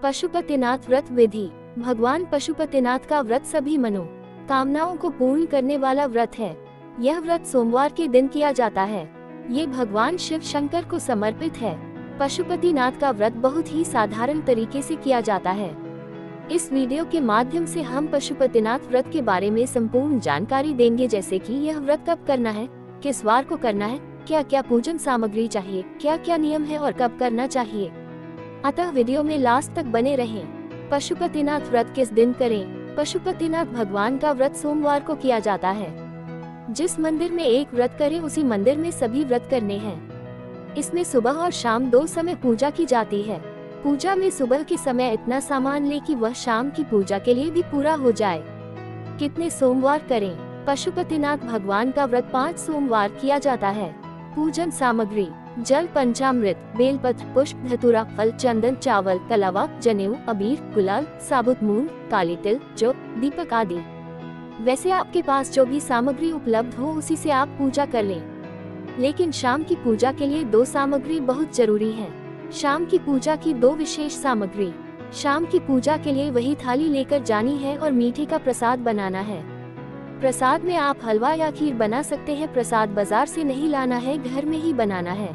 पशुपतिनाथ व्रत विधि। भगवान पशुपतिनाथ का व्रत सभी कामनाओं को पूर्ण करने वाला व्रत है। यह व्रत सोमवार के दिन किया जाता है। ये भगवान शिव शंकर को समर्पित है। पशुपतिनाथ का व्रत बहुत ही साधारण तरीके से किया जाता है। इस वीडियो के माध्यम से हम पशुपतिनाथ व्रत के बारे में संपूर्ण जानकारी देंगे, जैसे कि यह व्रत कब करना है, किस वार को करना है, क्या क्या पूजन सामग्री चाहिए, क्या क्या नियम है और कब करना चाहिए। अतः वीडियो में लास्ट तक बने रहें। पशुपतिनाथ व्रत किस दिन करें? पशुपतिनाथ भगवान का व्रत सोमवार को किया जाता है। जिस मंदिर में एक व्रत करे उसी मंदिर में सभी व्रत करने हैं। इसमें सुबह और शाम दो समय पूजा की जाती है। पूजा में सुबह के समय इतना सामान ले कि वह शाम की पूजा के लिए भी पूरा हो जाए। कितने सोमवार करें? पशुपतिनाथ भगवान का व्रत 5 सोमवार किया जाता है। पूजन सामग्री: जल, पंचामृत, बेलपत्र, पुष्प, धतूरा, फल, चंदन, चावल, कलावा, जनेऊ, अबीर, गुलाल, साबुत मूंग, काली तिल, जौ, दीपक आदि। वैसे आपके पास जो भी सामग्री उपलब्ध हो उसी से आप पूजा कर लें, लेकिन शाम की पूजा के लिए 2 सामग्री बहुत जरूरी है। शाम की पूजा की 2 विशेष सामग्री: शाम की पूजा के लिए वही थाली लेकर जानी है और मीठे का प्रसाद बनाना है। प्रसाद में आप हलवा या खीर बना सकते हैं। प्रसाद बाजार से नहीं लाना है, घर में ही बनाना है।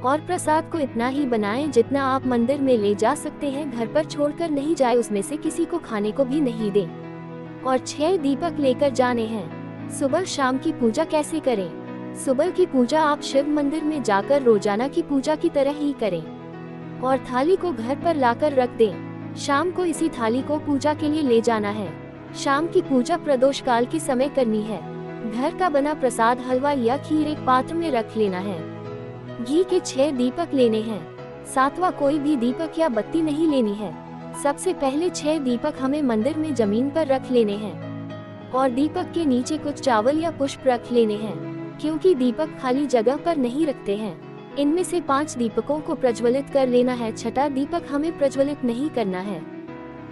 और प्रसाद को इतना ही बनाएं जितना आप मंदिर में ले जा सकते हैं, घर पर छोड़कर नहीं जाए, उसमें से किसी को खाने को भी नहीं दें। और 6 दीपक लेकर जाने हैं। सुबह शाम की पूजा कैसे करें? सुबह की पूजा आप शिव मंदिर में जाकर रोजाना की पूजा की तरह ही करें और थाली को घर पर लाकर रख दें। शाम को इसी थाली को पूजा के लिए ले जाना है। शाम की पूजा प्रदोष काल के समय करनी है। घर का बना प्रसाद, हलवा या खीर एक पात्र में रख लेना है। घी के 6 दीपक लेने हैं। 7वां कोई भी दीपक या बत्ती नहीं लेनी है। सबसे पहले 6 दीपक हमें मंदिर में जमीन पर रख लेने हैं और दीपक के नीचे कुछ चावल या पुष्प रख लेने हैं, क्योंकि दीपक खाली जगह पर नहीं रखते हैं। इनमें से 5 दीपकों को प्रज्वलित कर लेना है। 6ठा दीपक हमें प्रज्वलित नहीं करना है,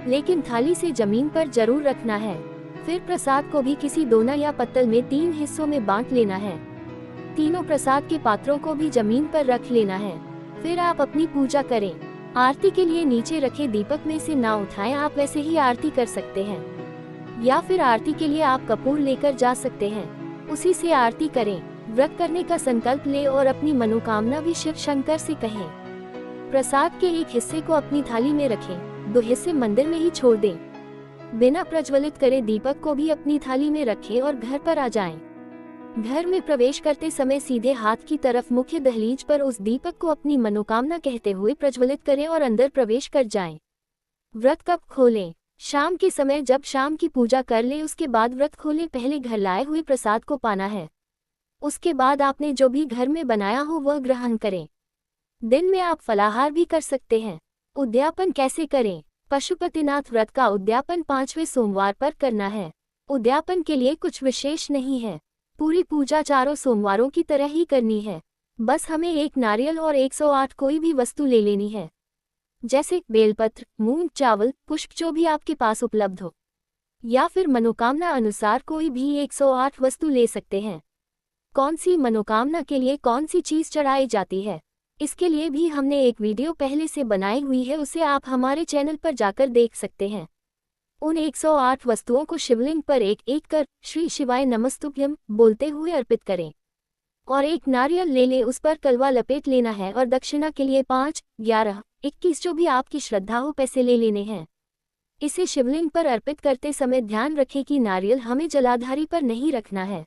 लेकिन थाली से जमीन पर जरूर रखना है। फिर प्रसाद को भी किसी दोना या पत्तल में 3 हिस्सों में बांट लेना है। तीनों प्रसाद के पात्रों को भी जमीन पर रख लेना है। फिर आप अपनी पूजा करें। आरती के लिए नीचे रखे दीपक में से ना उठाएं, आप वैसे ही आरती कर सकते हैं, या फिर आरती के लिए आप कपूर लेकर जा सकते हैं, उसी से आरती करें। व्रत करने का संकल्प ले और अपनी मनोकामना भी शिव शंकर से कहें। प्रसाद के एक हिस्से को अपनी थाली में रखें, 2 हिस्से मंदिर में ही छोड़ दें। बिना प्रज्वलित करे दीपक को भी अपनी थाली में रखें और घर पर आ जाएं। घर में प्रवेश करते समय सीधे हाथ की तरफ मुख्य दहलीज पर उस दीपक को अपनी मनोकामना कहते हुए प्रज्वलित करें और अंदर प्रवेश कर जाएं। व्रत कब खोलें? शाम के समय जब शाम की पूजा कर ले उसके बाद व्रत खोलें। पहले घर लाए हुए प्रसाद को पाना है, उसके बाद आपने जो भी घर में बनाया हो वह ग्रहण करें। दिन में आप फलाहार भी कर सकते हैं। उद्यापन कैसे करें? पशुपतिनाथ व्रत का उद्यापन 5वें सोमवार पर करना है। उद्यापन के लिए कुछ विशेष नहीं है। पूरी पूजा चारों सोमवारों की तरह ही करनी है। बस हमें 1 नारियल और 108 कोई भी वस्तु ले लेनी है, जैसे बेलपत्र, मूंग, चावल, पुष्प, जो भी आपके पास उपलब्ध हो, या फिर मनोकामना अनुसार कोई भी 108 वस्तु ले सकते हैं। कौन सी मनोकामना के लिए कौन सी चीज चढ़ाई जाती है, इसके लिए भी हमने एक वीडियो पहले से बनाई हुई है, उसे आप हमारे चैनल पर जाकर देख सकते हैं। उन 108 वस्तुओं को शिवलिंग पर एक एक कर श्री शिवाय नमस्तुभ्यम बोलते हुए अर्पित करें और 1 नारियल ले ले, उस पर कलवा लपेट लेना है और दक्षिणा के लिए 5, 11, 21 जो भी आपकी श्रद्धा हो पैसे ले लेने हैं। इसे शिवलिंग पर अर्पित करते समय ध्यान रखें कि नारियल हमें जलाधारी पर नहीं रखना है,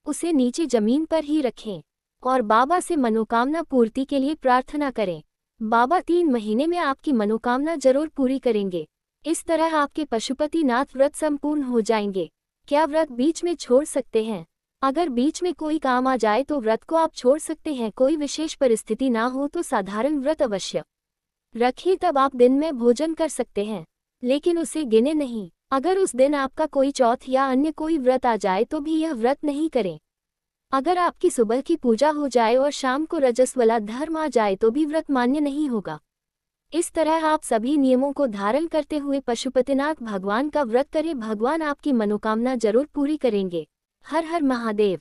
उसे नीचे जमीन पर ही रखें और बाबा से मनोकामना पूर्ति के लिए प्रार्थना करें। बाबा 3 महीने में आपकी मनोकामना जरूर पूरी करेंगे। इस तरह आपके पशुपतिनाथ व्रत संपूर्ण हो जाएंगे। क्या व्रत बीच में छोड़ सकते हैं? अगर बीच में कोई काम आ जाए तो व्रत को आप छोड़ सकते हैं। कोई विशेष परिस्थिति ना हो तो साधारण व्रत अवश्य रखें, तब आप दिन में भोजन कर सकते हैं, लेकिन उसे गिने नहीं। अगर उस दिन आपका कोई चौथ या अन्य कोई व्रत आ जाए तो भी यह व्रत नहीं करें। अगर आपकी सुबह की पूजा हो जाए और शाम को रजस वाला धर्म आ जाए तो भी व्रत मान्य नहीं होगा। इस तरह आप सभी नियमों को धारण करते हुए पशुपतिनाथ भगवान का व्रत करें। भगवान आपकी मनोकामना जरूर पूरी करेंगे। हर हर महादेव।